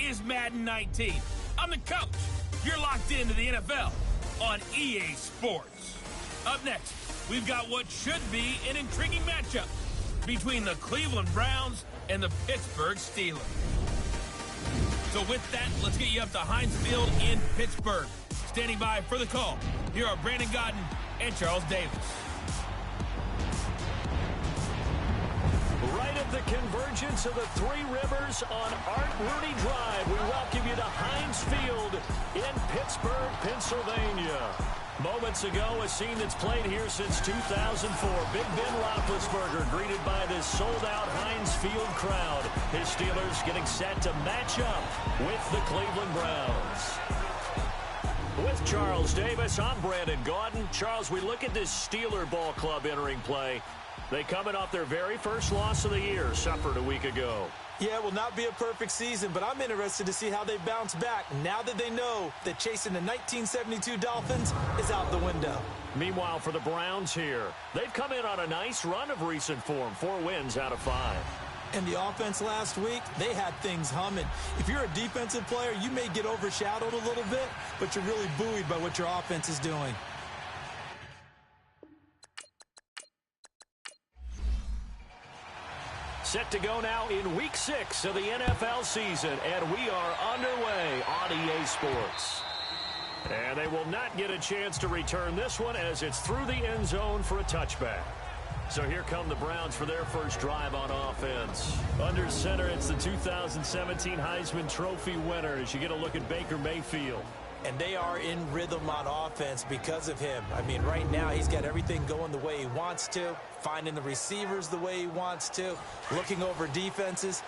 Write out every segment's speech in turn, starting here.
is Madden 19. I'm the coach. You're locked into the NFL on EA Sports. Up next, we've got what should be an intriguing matchup between the Cleveland Browns and the Pittsburgh Steelers. So with that, let's get you up to Heinz Field in Pittsburgh. Standing by for the call, here are Brandon Gaudin and Charles Davis. Right at the convergence of the Three Rivers on Art Rooney Drive, we welcome you to Heinz Field in Pittsburgh, Pennsylvania. Moments ago, a scene that's played here since 2004. Big Ben Roethlisberger greeted by this sold-out Heinz Field crowd. His Steelers getting set to match up with the Cleveland Browns. With Charles Davis, I'm Brandon Gaudin. Charles, we look at this Steeler ball club entering play. They coming off their very first loss of the year, suffered a week ago. Yeah, it will not be a perfect season, but I'm interested to see how they bounce back now that they know that chasing the 1972 Dolphins is out the window. Meanwhile, for the Browns here, they've come in on a nice run of recent form, 4 wins out of 5. And the offense last week, they had things humming. If you're a defensive player, you may get overshadowed a little bit, but you're really buoyed by what your offense is doing. Set to go now in Week 6 of the NFL season, and we are underway on EA Sports. And they will not get a chance to return this one as it's through the end zone for a touchback. So here come the Browns for their first drive on offense. Under center, it's the 2017 Heisman Trophy winner as you get a look at Baker Mayfield. And they are in rhythm on offense because of him. I mean, right now, he's got everything going the way he wants to, finding the receivers the way he wants to, looking over defenses.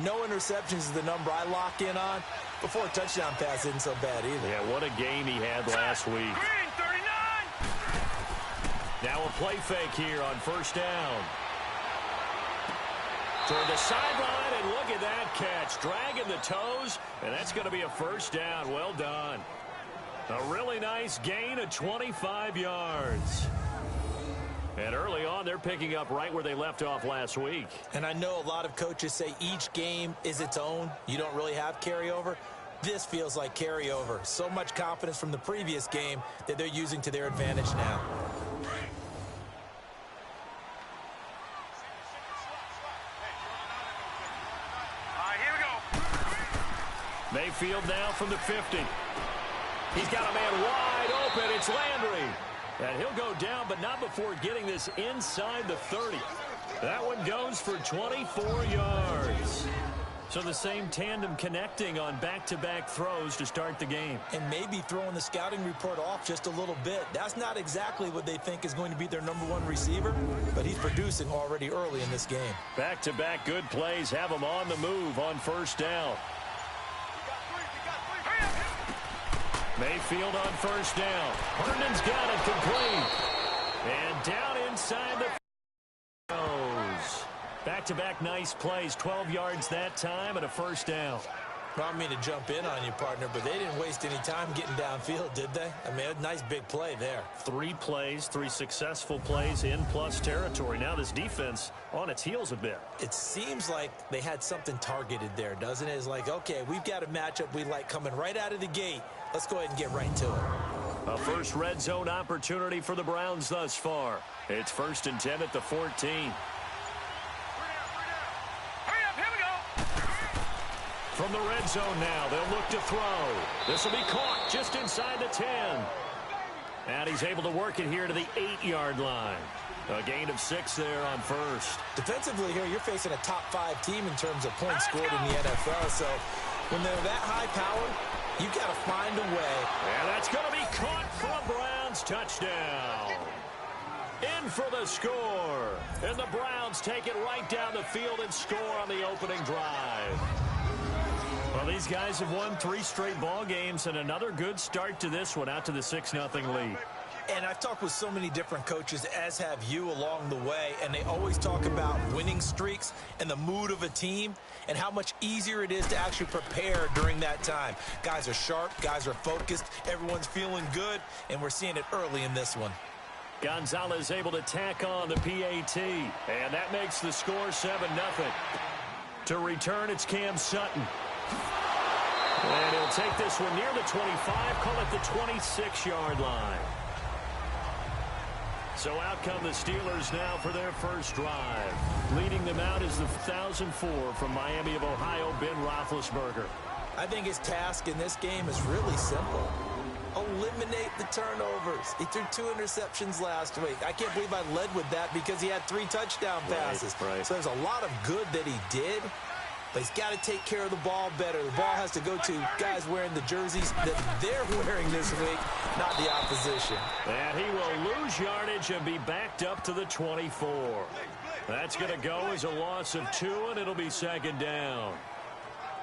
No interceptions is the number I lock in on. Before a touchdown pass isn't so bad either. Yeah, what a game he had last week. Green, 39! Now a play fake here on first down. Toward the sideline, and look at that catch. Dragging the toes, and that's going to be a first down. Well done. A really nice gain of 25 yards. And early on, they're picking up right where they left off last week. And I know a lot of coaches say each game is its own. You don't really have carryover. This feels like carryover. So much confidence from the previous game that they're using to their advantage now. Mayfield now from the 50. He's got a man wide open. It's Landry. And he'll go down, but not before getting this inside the 30. That one goes for 24 yards. So the same tandem connecting on back-to-back throws to start the game. And maybe throwing the scouting report off just a little bit. That's not exactly what they think is going to be their #1 receiver, but he's producing already early in this game. Back-to-back good plays have him on the move on first down. Mayfield on first down. Herndon's got it complete. And down inside the goes. Back-to-back nice plays. 12 yards that time and a first down. Well, I don't mean to jump in on you, partner, but they didn't waste any time getting downfield, did they? I mean, a nice big play there. 3 plays, 3 successful plays in plus territory. Now this defense on its heels a bit. It seems like they had something targeted there, doesn't it? It's like, okay, we've got a matchup we like coming right out of the gate. Let's go ahead and get right to it. A first red zone opportunity for the Browns thus far. It's 1st and 10 at the 14. From the red zone now, they'll look to throw. This will be caught just inside the 10. And he's able to work it here to the 8-yard line. A gain of 6 there on first. Defensively here, you're facing a top 5 team in terms of points scored in the NFL. So when they're that high powered, you got to find a way. And that's going to be caught for a Browns touchdown. In for the score. And the Browns take it right down the field and score on the opening drive. Well, these guys have won 3 straight ball games and another good start to this one out to the 6-0 lead. And I've talked with so many different coaches, as have you along the way, and they always talk about winning streaks and the mood of a team and how much easier it is to actually prepare during that time. Guys are sharp, guys are focused, everyone's feeling good, and we're seeing it early in this one. Gonzalez able to tack on the PAT, and that makes the score 7-0. To return, it's Cam Sutton. And he'll take this one near the 25, call it the 26-yard line. So out come the Steelers now for their first drive. Leading them out is the 2004 from Miami of Ohio, Ben Roethlisberger. I think his task in this game is really simple. Eliminate the turnovers. He threw 2 interceptions last week. I can't believe I led with that because he had 3 touchdown passes. Right. So there's a lot of good that he did, but he's got to take care of the ball better. The ball has to go to guys wearing the jerseys that they're wearing this week, not the opposition. And he will lose yardage and be backed up to the 24. That's going to go as a loss of 2, and it'll be second down.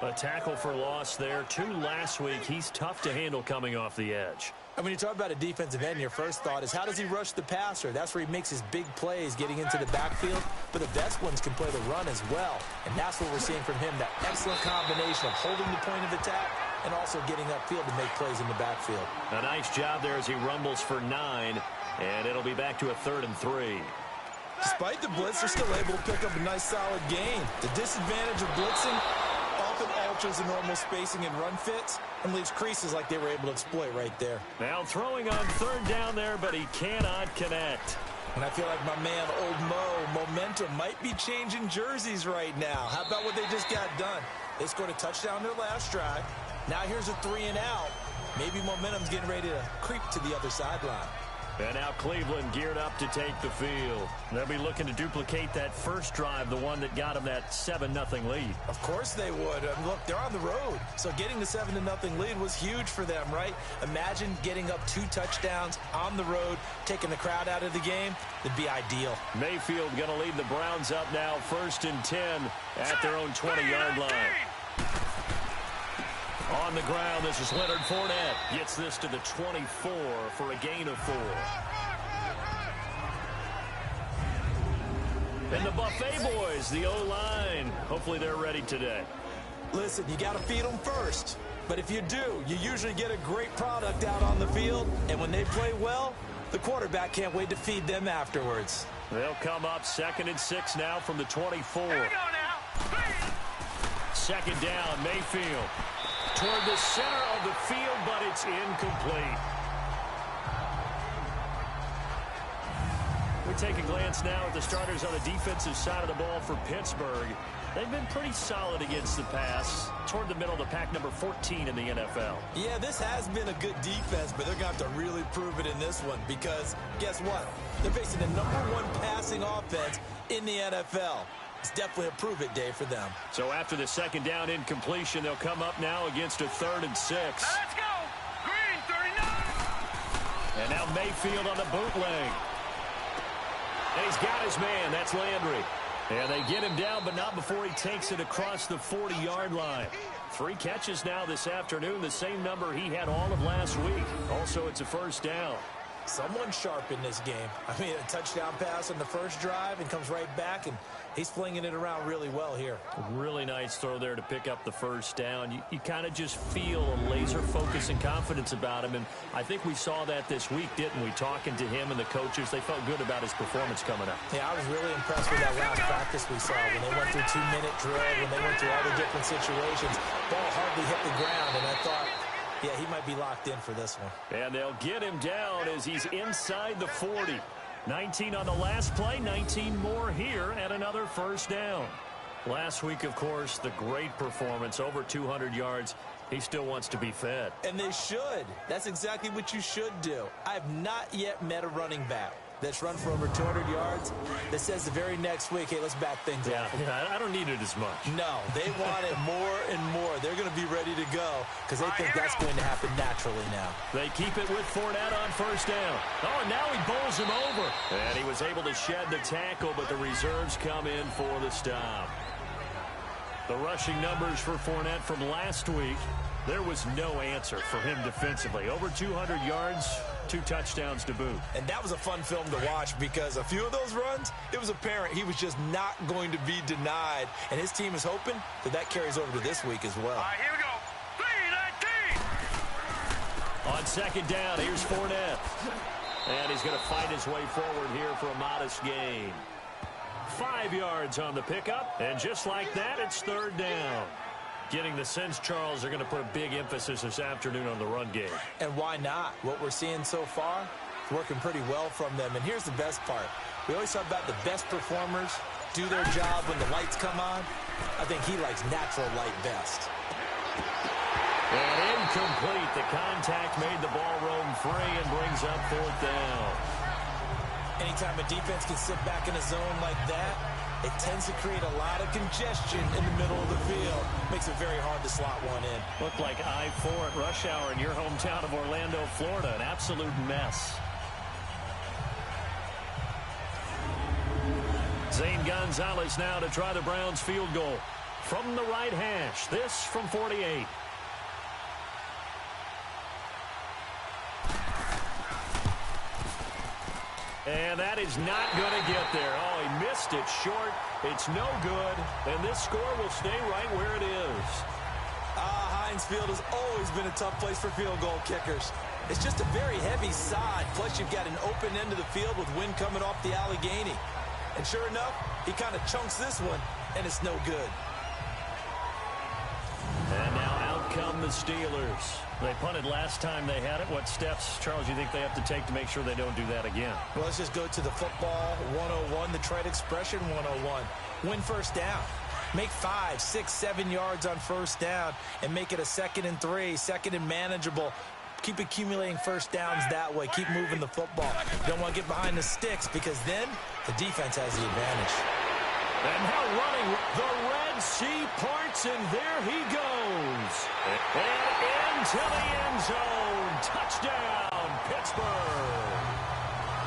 A tackle for loss there. 2 last week. He's tough to handle coming off the edge. And when you talk about a defensive end, your first thought is how does he rush the passer? That's where he makes his big plays getting into the backfield. But the best ones can play the run as well. And that's what we're seeing from him, that excellent combination of holding the point of attack and also getting upfield to make plays in the backfield. A nice job there as he rumbles for 9. And it'll be back to a 3rd and 3. Despite the blitz, they're still able to pick up a nice solid gain. The disadvantage of blitzing often alters the normal spacing and run fits and leaves creases like they were able to exploit right there. Now throwing on 3rd down there, but he cannot connect. And I feel like my man, Old Mo, momentum might be changing jerseys right now. How about what they just got done? They scored a touchdown their last drive. Now here's a 3 and out. Maybe momentum's getting ready to creep to the other sideline. And now Cleveland geared up to take the field. They'll be looking to duplicate that first drive, the one that got them that 7-0 lead. Of course they would. Look, they're on the road. So getting the 7-0 lead was huge for them, right? Imagine getting up 2 touchdowns on the road, taking the crowd out of the game. That'd be ideal. Mayfield going to lead the Browns up now, 1st and 10 at their own 20-yard line. On the ground, this is Leonard Fournette. Gets this to the 24 for a gain of 4. And the Buffet boys, the O-line. Hopefully they're ready today. Listen, you got to feed them first. But if you do, you usually get a great product out on the field. And when they play well, the quarterback can't wait to feed them afterwards. They'll come up 2nd and 6 now from the 24. Here we go now. 2nd down, Mayfield. Toward the center of the field, but it's incomplete. We take a glance now at the starters on the defensive side of the ball for Pittsburgh. They've been pretty solid against the pass, toward the middle of the pack, number 14 in the NFL. Yeah, this has been a good defense, but they're going to have to really prove it in this one because guess what? They're facing the #1 passing offense in the NFL. It's definitely a prove-it day for them. So after the 2nd down incompletion, they'll come up now against a 3rd and 6. Let's go. Green 39. And now Mayfield on the bootleg. And he's got his man. That's Landry. And they get him down, but not before he takes it across the 40-yard line. 3 catches now this afternoon, the same number he had all of last week. Also, it's a 1st down. Someone sharp in this game. I mean, a touchdown pass on the first drive and comes right back, and he's flinging it around really well here. Really nice throw there to pick up the 1st down. You kind of just feel a laser focus and confidence about him, and I think we saw that this week, didn't we? Talking to him and the coaches, they felt good about his performance coming up. Yeah, I was really impressed with that last practice we saw when they went through 2-minute drill, when they went through all the different situations. Ball hardly hit the ground, and I thought, yeah, he might be locked in for this one. And they'll get him down as he's inside the 40. 19 on the last play, 19 more here and another 1st down. Last week, of course, the great performance, over 200 yards. He still wants to be fed. And they should. That's exactly what you should do. I have not yet met a running back that's run for over 200 yards that says the very next week, hey, let's back things up. Yeah, I don't need it as much. No, they want it more and more. They're going to be ready to go because they think that's going to happen naturally now. They keep it with Fournette on 1st down. Oh, and now he bowls him over. And he was able to shed the tackle, but the reserves come in for the stop. The rushing numbers for Fournette from last week, there was no answer for him defensively. Over 200 yards, 2 touchdowns to boot. And that was a fun film to watch because a few of those runs, it was apparent he was just not going to be denied. And his team is hoping that carries over to this week as well. All right, here we go. 3-19. On 2nd down, here's Fournette. And he's going to fight his way forward here for a modest gain. 5 yards on the pickup, and just like that, it's 3rd down. Getting the sense, Charles, they're going to put a big emphasis this afternoon on the run game. And why not? What we're seeing so far is working pretty well from them. And here's the best part. We always talk about the best performers do their job when the lights come on. I think he likes natural light best. And incomplete. The contact made the ball roam free and brings up 4th down. Anytime a defense can sit back in a zone like that, it tends to create a lot of congestion in the middle of the field. Makes it very hard to slot one in. Looked like I-4 at rush hour in your hometown of Orlando, Florida. An absolute mess. Zane Gonzalez now to try the Browns field goal. From the right hash. This from 48. And that is not going to get there. Oh, he missed it short. It's no good. And this score will stay right where it is. Heinz Field has always been a tough place for field goal kickers. It's just a very heavy side. Plus, you've got an open end of the field with wind coming off the Allegheny. And sure enough, he kind of chunks this one, and it's no good. And now out come the Steelers. They punted last time they had it. What steps, Charles, you think they have to take to make sure they don't do that again? Well, let's just go to the football 101, the trade expression 101. Win first down. Make 5, 6, 7 yards on first down and make it a 2nd and 3, 2nd and manageable. Keep accumulating first downs that way. Keep moving the football. You don't want to get behind the sticks because then the defense has the advantage. And now running, the Red Sea parts, and there he goes. And into the end zone. Touchdown, Pittsburgh.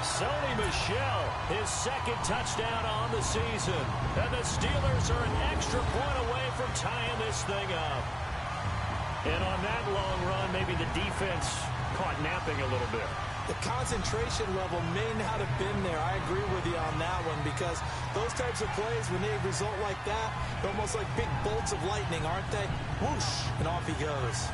Sony Michel, his 2nd touchdown on the season. And the Steelers are an extra point away from tying this thing up. And on that long run, maybe the defense caught napping a little bit. The concentration level may not have been there. I agree with you on that one because those types of plays, when they result like that, they're almost like big bolts of lightning, aren't they? Whoosh, and off he goes.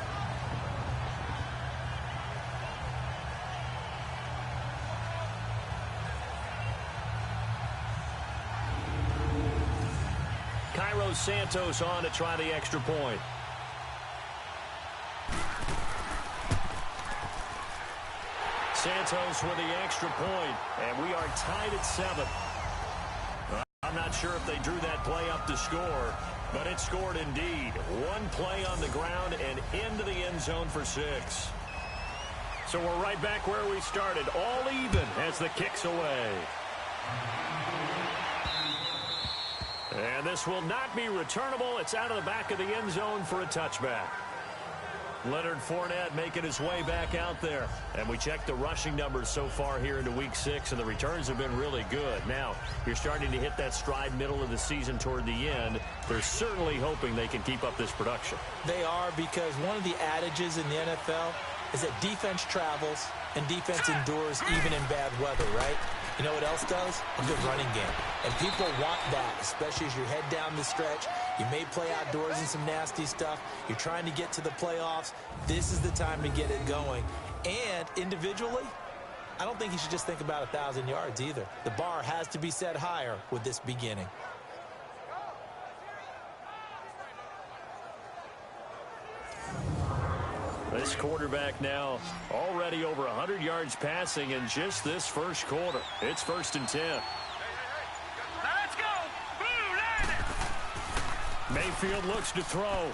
Cairo Santos on to try the extra point. Santos with the extra point, and we are tied at 7. I'm not sure if they drew that play up to score, but it scored indeed. One play on the ground and into the end zone for 6. So we're right back where we started, all even as the kick's away. And this will not be returnable. It's out of the back of the end zone for a touchback. Leonard Fournette making his way back out there. And we checked the rushing numbers so far here into Week 6, and the returns have been really good. Now, you're starting to hit that stride middle of the season toward the end. They're certainly hoping they can keep up this production. They are, because one of the adages in the NFL is that defense travels and defense endures even in bad weather, right? You know what else does? A good running game. And people want that, especially as you head down the stretch. You may play outdoors in some nasty stuff. You're trying to get to the playoffs. This is the time to get it going. And individually, I don't think you should just think about 1,000 yards either. The bar has to be set higher with this beginning. This quarterback now already over 100 yards passing in just this first quarter. It's 1st and 10. Let's go! Mayfield looks to throw.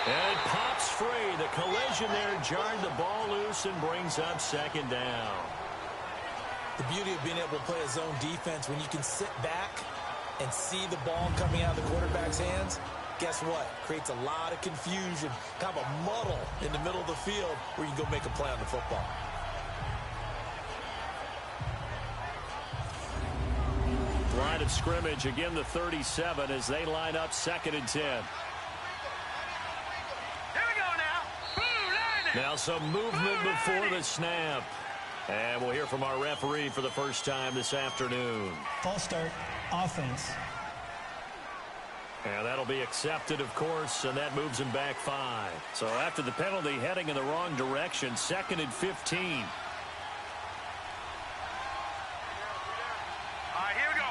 And it pops free. The collision there jarred the ball loose and brings up 2nd down. The beauty of being able to play a zone defense when you can sit back and see the ball coming out of the quarterback's hands. Guess what? Creates a lot of confusion, kind of a muddle in the middle of the field where you can go make a play on the football. Line of scrimmage, again the 37 as they line up 2nd and 10. Here we go now. Now some movement before the snap. And we'll hear from our referee for the first time this afternoon. False start, offense. And that'll be accepted, of course, and that moves him back 5. So after the penalty, heading in the wrong direction, 2nd and 15. All right, here we go.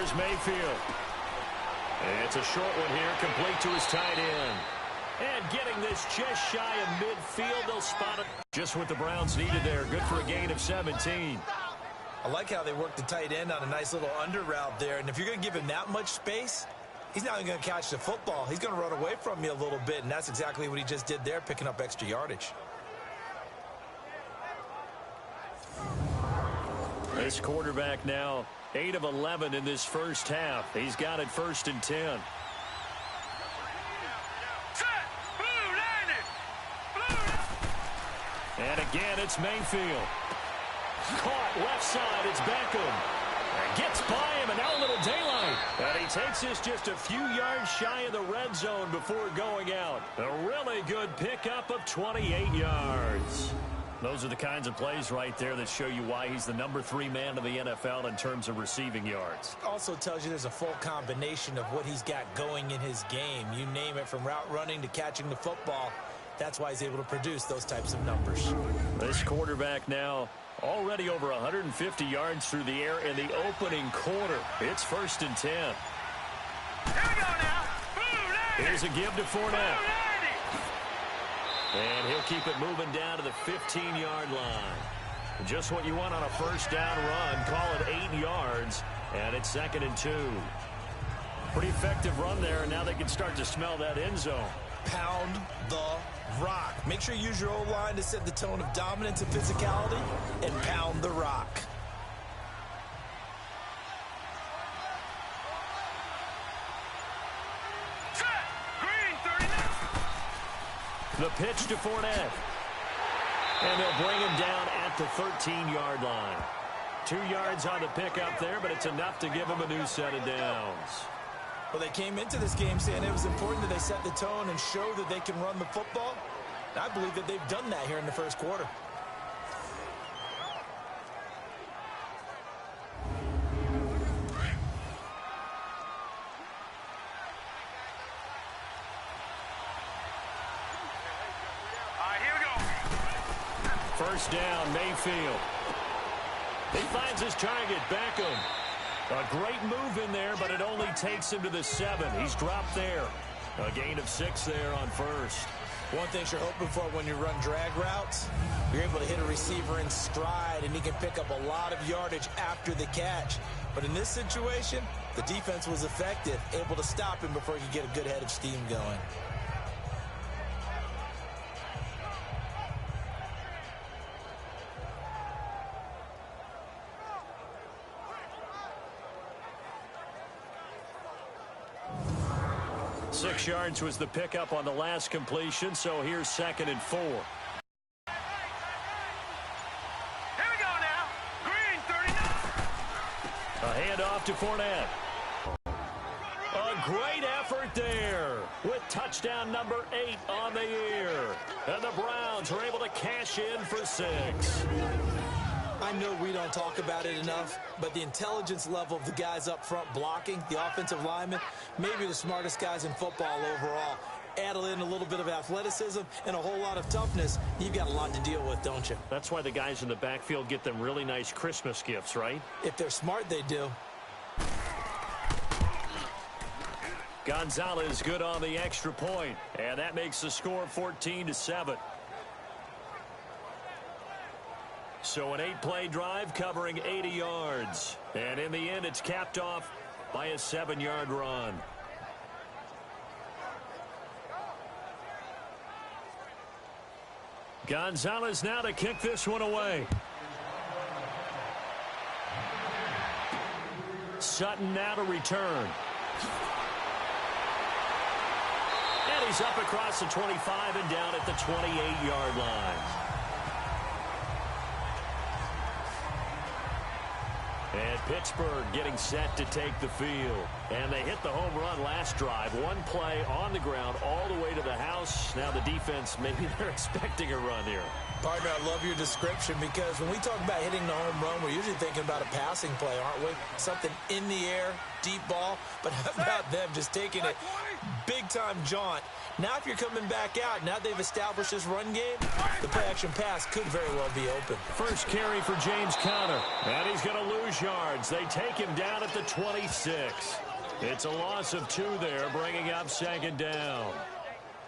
Here's Mayfield. And it's a short one here, complete to his tight end. And getting this just shy of midfield, they'll spot it. Just what the Browns needed there. Good for a gain of 17. I like how they worked the tight end on a nice little under route there. And if you're going to give him that much space, he's not even going to catch the football. He's going to run away from you a little bit, and that's exactly what he just did there, picking up extra yardage. This quarterback now 8 of 11 in this first half. He's got it 1st and 10. And again, it's Mayfield. Caught left side, it's Beckham. Gets by him, and now a little daylight. And he takes this just a few yards shy of the red zone before going out. A really good pickup of 28 yards. Those are the kinds of plays right there that show you why he's the number 3 man of the NFL in terms of receiving yards. Also tells you there's a full combination of what he's got going in his game. You name it, from route running to catching the football. That's why he's able to produce those types of numbers. This quarterback now already over 150 yards through the air in the opening quarter. It's 1st and 10. Here we go now. Here's a give to Fournette. And he'll keep it moving down to the 15-yard line. Just what you want on a first down run. Call it 8 yards, and it's 2nd and 2. Pretty effective run there, and now they can start to smell that end zone. Pound the rock. Make sure you use your O-line to set the tone of dominance and physicality, and pound the rock. The pitch to Fournette. And they'll bring him down at the 13-yard line. 2 yards on the pickup there, but it's enough to give him a new set of downs. Well, they came into this game saying it was important that they set the tone and show that they can run the football. And I believe that they've done that here in the first quarter. First down, Mayfield. He finds his target, Beckham. A great move in there, but it only takes him to the 7. He's dropped there. A gain of 6 there on first. One thing you're hoping for when you run drag routes, you're able to hit a receiver in stride, and he can pick up a lot of yardage after the catch. But in this situation, the defense was effective, able to stop him before he could get a good head of steam going. Six yards was the pickup on the last completion, so here's 2nd and 4. Here we go now. Green 39. A handoff to Fournette. A great effort there with touchdown number 8 on the year. And the Browns are able to cash in for 6. I know we don't talk about it enough, but the intelligence level of the guys up front blocking, the offensive linemen, maybe the smartest guys in football overall. Add in a little bit of athleticism and a whole lot of toughness, you've got a lot to deal with, don't you? That's why the guys in the backfield get them really nice Christmas gifts, right? If they're smart, they do. Gonzalez good on the extra point, and that makes the score 14-7. So an 8-play drive covering 80 yards. And in the end, it's capped off by a 7-yard run. Gonzalez now to kick this one away. Sutton now to return. And he's up across the 25 and down at the 28-yard line. And Pittsburgh getting set to take the field. And they hit the home run last drive. One play on the ground all the way to the house. pass. Now the defense, maybe they're expecting a run here. Partner, I love your description because when we talk about hitting the home run, we're usually thinking about a passing play, aren't we? Something in the air, deep ball. But how about them just taking it big-time jaunt? Now if you're coming back out, now they've established this run game, the play-action pass could very well be open. First carry for James Conner. And he's going to lose yards. They take him down at the 26. It's a loss of 2 there, bringing up second down.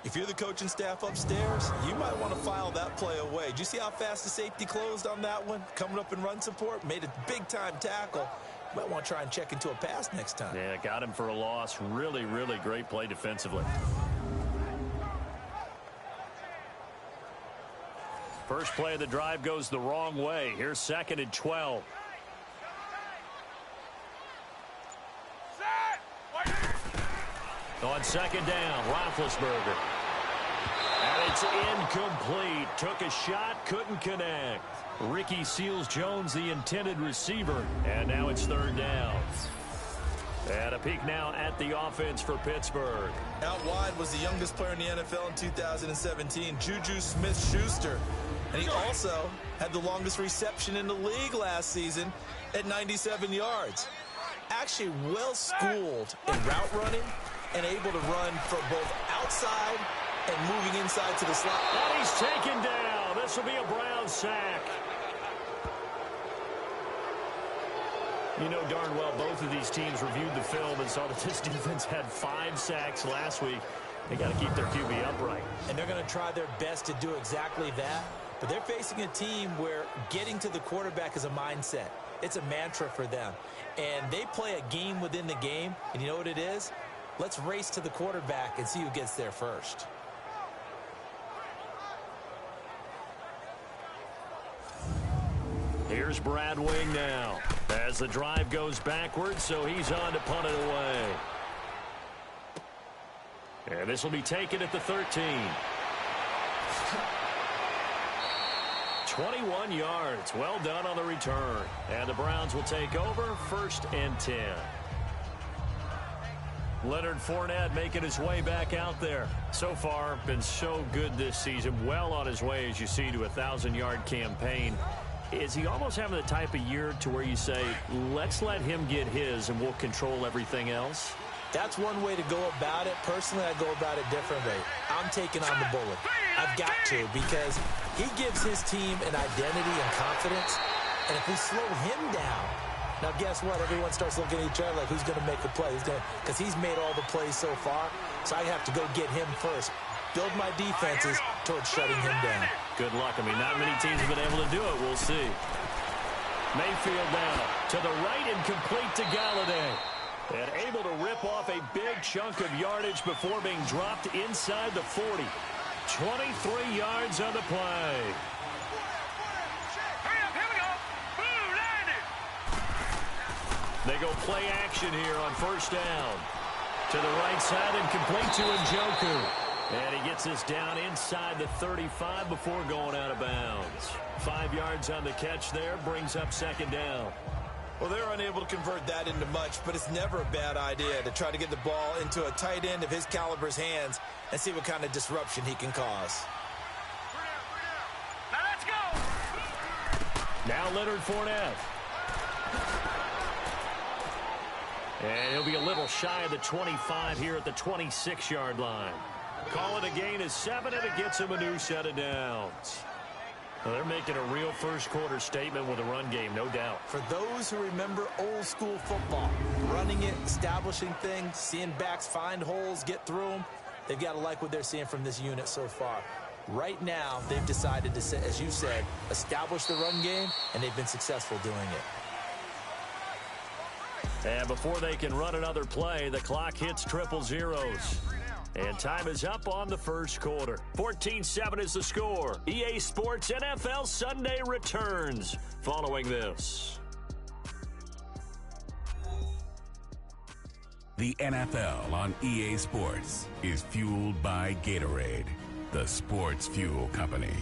If you're the coaching staff upstairs, you might want to file that play away. Did you see how fast the safety closed on that one? Coming up in run support, made a big-time tackle. You might want to try and check into a pass next time. Yeah, got him for a loss. Really, really great play defensively. First play of the drive goes the wrong way. Here's 2nd and 12. On 2nd down, Roethlisberger. And it's incomplete. Took a shot, couldn't connect. Ricky Seals-Jones, the intended receiver. And now it's 3rd down. And a peek now at the offense for Pittsburgh. Out wide was the youngest player in the NFL in 2017, Juju Smith-Schuster. And he also had the longest reception in the league last season at 97 yards. Actually well-schooled in route running and able to run from both outside and moving inside to the slot. And he's taken down. This will be a Brown sack. You know darn well both of these teams reviewed the film and saw that this defense had 5 sacks last week. They got to keep their QB upright. And they're going to try their best to do exactly that. But they're facing a team where getting to the quarterback is a mindset. It's a mantra for them. And they play a game within the game. And you know what it is? Let's race to the quarterback and see who gets there first. Here's Brad Wing now as the drive goes backwards, so he's on to punt it away. And this will be taken at the 13. 21 yards. Well done on the return. And the Browns will take over 1st and 10. Leonard Fournette making his way back out there. So far, been so good this season. Well on his way, as you see, to a 1,000-yard campaign. Is he almost having the type of year to where you say, let's let him get his and we'll control everything else? That's one way to go about it. Personally, I go about it differently. I'm taking on the bullet. I've got to, because he gives his team an identity and confidence. And if we slow him down, now guess what? Everyone starts looking at each other like, who's going to make the play? Because he's made all the plays so far. So I have to go get him first. Build my defenses towards shutting him down. Good luck. I mean, not many teams have been able to do it. We'll see. Mayfield now to the right and complete to Galladay. And able to rip off a big chunk of yardage before being dropped inside the 40. 23 yards on the play. They go play action here on 1st down. To the right side and complete to Njoku. And he gets this down inside the 35 before going out of bounds. 5 yards on the catch there, brings up 2nd down. Well, they're unable to convert that into much, but it's never a bad idea to try to get the ball into a tight end of his caliber's hands and see what kind of disruption he can cause. Now let's go. Now Leonard Fournette. And he'll be a little shy of the 25 here at the 26-yard line. Call it a gain of 7, and it gets him a new set of downs. Well, they're making a real first-quarter statement with a run game, no doubt. For those who remember old-school football, running it, establishing things, seeing backs find holes, get through them, they've got to like what they're seeing from this unit so far. Right now, they've decided to, as you said, establish the run game, and they've been successful doing it. And before they can run another play, the clock hits triple zeros. And time is up on the first quarter. 14-7 is the score. EA Sports NFL Sunday returns following this. The NFL on EA Sports is fueled by Gatorade, the sports fuel company.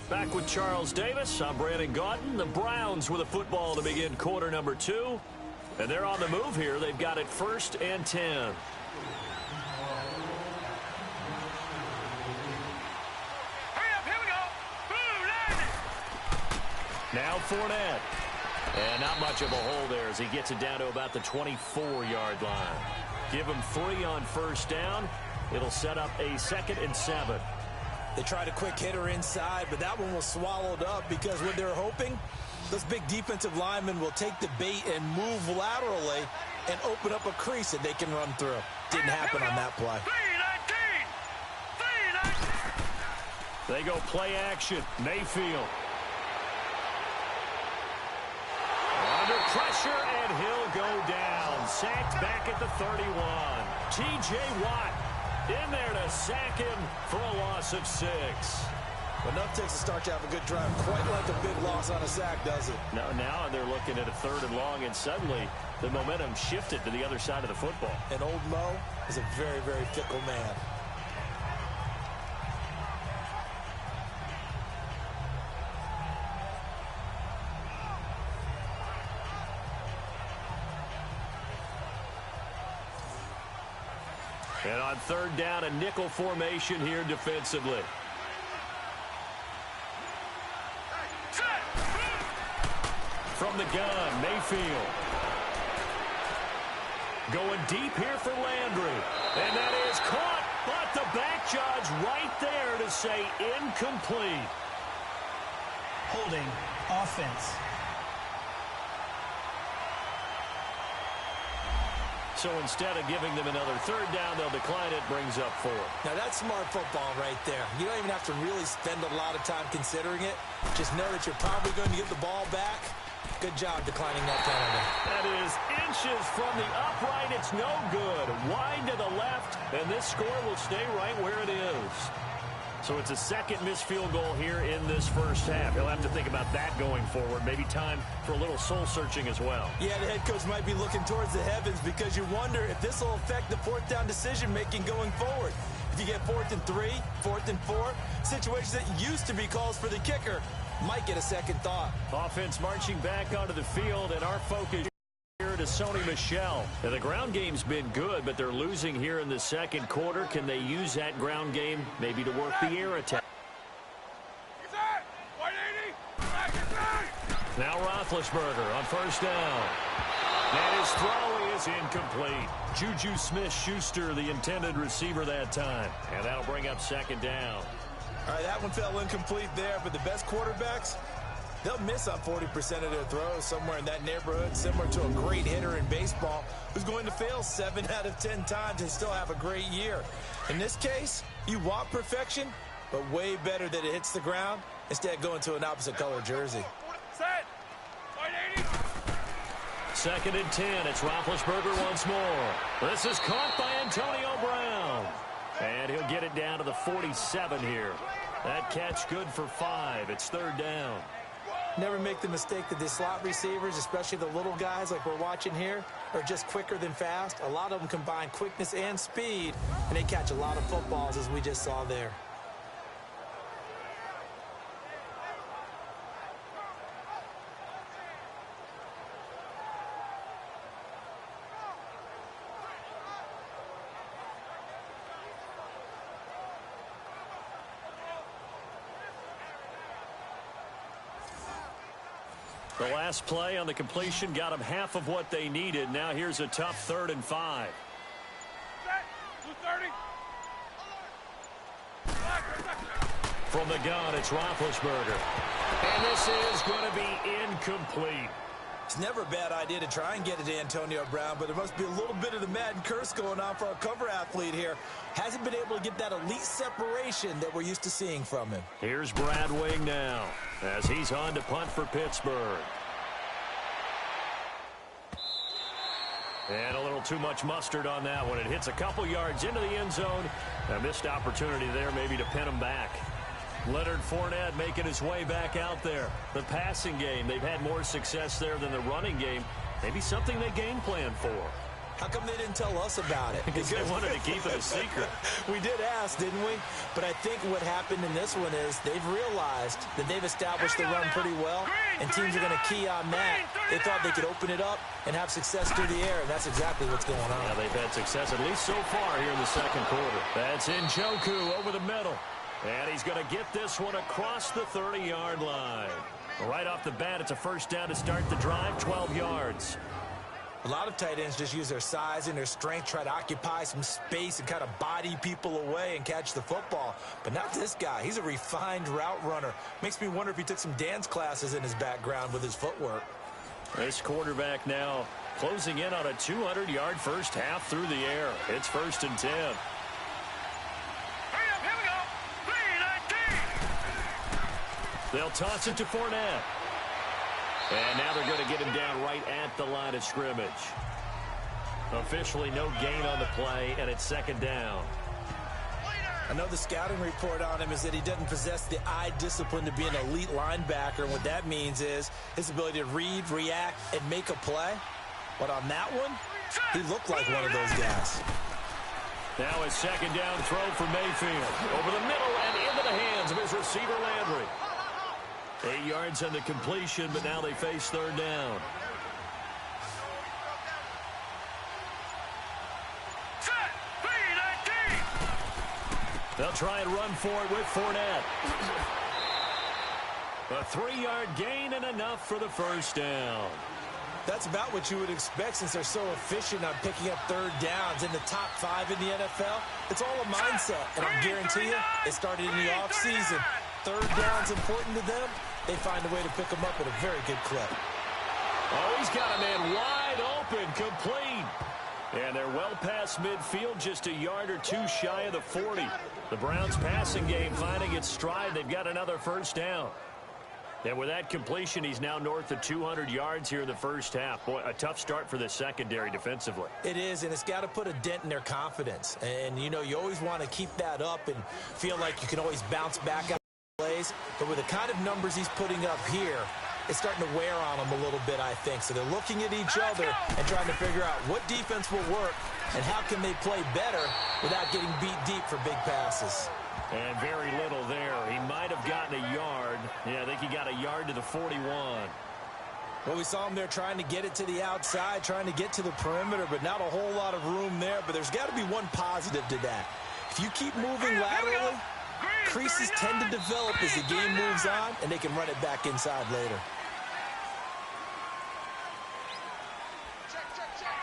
Back with Charles Davis. I'm Brandon Gaudin. The Browns with a football to begin quarter number 2. And they're on the move here. They've got it 1st and 10. Fournette. And not much of a hole there as he gets it down to about the 24-yard line. Give him 3 on first down. It'll set up a 2nd and 7. They tried a quick hitter inside, but that one was swallowed up because what they're hoping, those big defensive linemen will take the bait and move laterally and open up a crease that they can run through. Didn't happen on that play. They go play action. Mayfield. Under pressure, and he'll go down. Sacked back at the 31. T.J. Watt in there to sack him for a loss of 6. Enough takes to start to have a good drive. Quite like a big loss on a sack, does it? Now they're looking at a 3rd and long, and suddenly the momentum shifted to the other side of the football. And old Mo is a very, very fickle man. And on 3rd down, a nickel formation here defensively. From the gun, Mayfield. Going deep here for Landry. And that is caught, but the back judge right there to say incomplete. Holding offense. So instead of giving them another 3rd down, they'll decline it, brings up 4. Now that's smart football right there. You don't even have to really spend a lot of time considering it. Just know that you're probably going to get the ball back. Good job declining that penalty. That is inches from the upright. It's no good. Wide to the left, and this score will stay right where it is. So it's a 2nd missed field goal here in this first half. He'll have to think about that going forward. Maybe time for a little soul-searching as well. Yeah, the head coach might be looking towards the heavens because you wonder if this will affect the 4th down decision-making going forward. If you get 4th and 3, 4th and 4, situations that used to be calls for the kicker might get a second thought. Offense marching back onto the field, and our focus here to Sony Michel. Now, the ground game's been good, but they're losing here in the 2nd quarter. Can they use that ground game maybe to work the air attack? Now Roethlisberger on first down. And his throw is incomplete. Juju Smith-Schuster, the intended receiver that time. And that'll bring up 2nd down. All right, that one fell incomplete there, but the best quarterbacks, they'll miss on 40% of their throws, somewhere in that neighborhood, similar to a great hitter in baseball who's going to fail 7 out of 10 times and still have a great year. In this case, you want perfection, but way better that it hits the ground instead of going to an opposite color jersey. Set. 2nd and 10. It's Roethlisberger once more. This is caught by Antonio Brown. And he'll get it down to the 47 here. That catch good for 5. It's 3rd down. Never make the mistake that the slot receivers, especially the little guys like we're watching here, are just quicker than fast. A lot of them combine quickness and speed, and they catch a lot of footballs, as we just saw there. The last play on the completion got them half of what they needed. Now here's a tough 3rd and 5. From the gun, it's Roethlisberger. And this is going to be incomplete. It's never a bad idea to try and get it to Antonio Brown, but there must be a little bit of the Madden curse going on for our cover athlete here. Hasn't been able to get that elite separation that we're used to seeing from him. Here's Brad Wing now as he's on to punt for Pittsburgh. And a little too much mustard on that one. It hits a couple yards into the end zone. A missed opportunity there maybe to pin him back. Leonard Fournette making his way back out there. The passing game, they've had more success there than the running game. Maybe something they game plan for. How come they didn't tell us about it? Because they wanted to keep it a secret. We did ask, didn't we? But I think what happened in this one is they've realized that they've established the run pretty well, and teams are going to key on that. They thought they could open it up and have success through the air, and that's exactly what's going on. Yeah, they've had success, at least so far, here in the 2nd quarter. That's Njoku over the middle. And he's going to get this one across the 30-yard line. Right off the bat, it's a first down to start the drive, 12 yards. A lot of tight ends just use their size and their strength, try to occupy some space and kind of body people away and catch the football. But not this guy. He's a refined route runner. Makes me wonder if he took some dance classes in his background with his footwork. This quarterback now closing in on a 200-yard first half through the air. It's 1st and 10. Hurry up, here we go. 3-19. They'll toss it to Fournette. And now they're going to get him down right at the line of scrimmage. Officially no gain on the play, and it's 2nd down. I know the scouting report on him is that he doesn't possess the eye discipline to be an elite linebacker. And what that means is his ability to read, react, and make a play. But on that one, he looked like one of those guys. Now a 2nd down throw for Mayfield. Over the middle and into the hands of his receiver, Landry. 8 yards on the completion, but now they face 3rd down. They'll try and run for it with Fournette. A 3-yard gain and enough for the first down. That's about what you would expect since they're so efficient on picking up 3rd downs. In the top 5 in the NFL, it's all a mindset. And I guarantee you, it started in the offseason. 3rd down's important to them. They find a way to pick them up at a very good clip. Oh, he's got a man wide open, complete. And they're well past midfield, just a yard or two shy of the 40. The Browns' passing game finding its stride. They've got another first down. And with that completion, he's now north of 200 yards here in the first half. Boy, a tough start for the secondary defensively. It is, and it's got to put a dent in their confidence. And, you know, you always want to keep that up and feel like you can always bounce back out of plays. But with the kind of numbers he's putting up here, it's starting to wear on them a little bit, I think. So they're looking at each other and trying to figure out what defense will work and how can they play better without getting beat deep for big passes. And very little there. He might have gotten a yard. Yeah, I think he got a yard to the 41. Well, we saw him there trying to get it to the outside, trying to get to the perimeter, but not a whole lot of room there. But there's got to be one positive to that. If you keep moving laterally, creases tend to develop as the game moves on, and they can run it back inside later.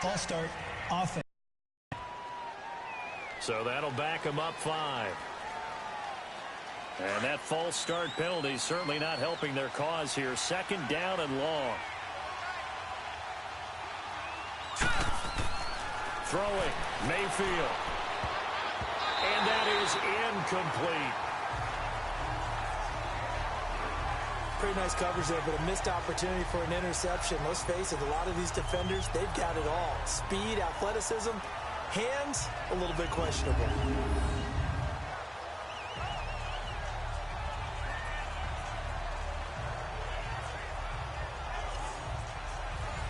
False start, offense. So that'll back him up 5. And that false start penalty certainly not helping their cause here. 2nd down and long. Throwing, Mayfield. And that is incomplete. Pretty nice coverage there, but a missed opportunity for an interception. Let's face it, a lot of these defenders, they've got it all. Speed, athleticism, hands, a little bit questionable.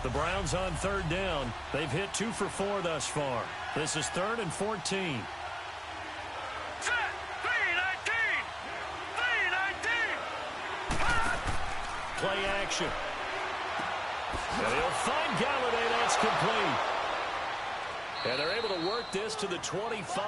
The Browns on 3rd down. They've hit 2 for 4 thus far. This is 3rd and 14. Set. 3-19. Play action. And he'll find Galladay. That's complete. And they're able to work this to the 25.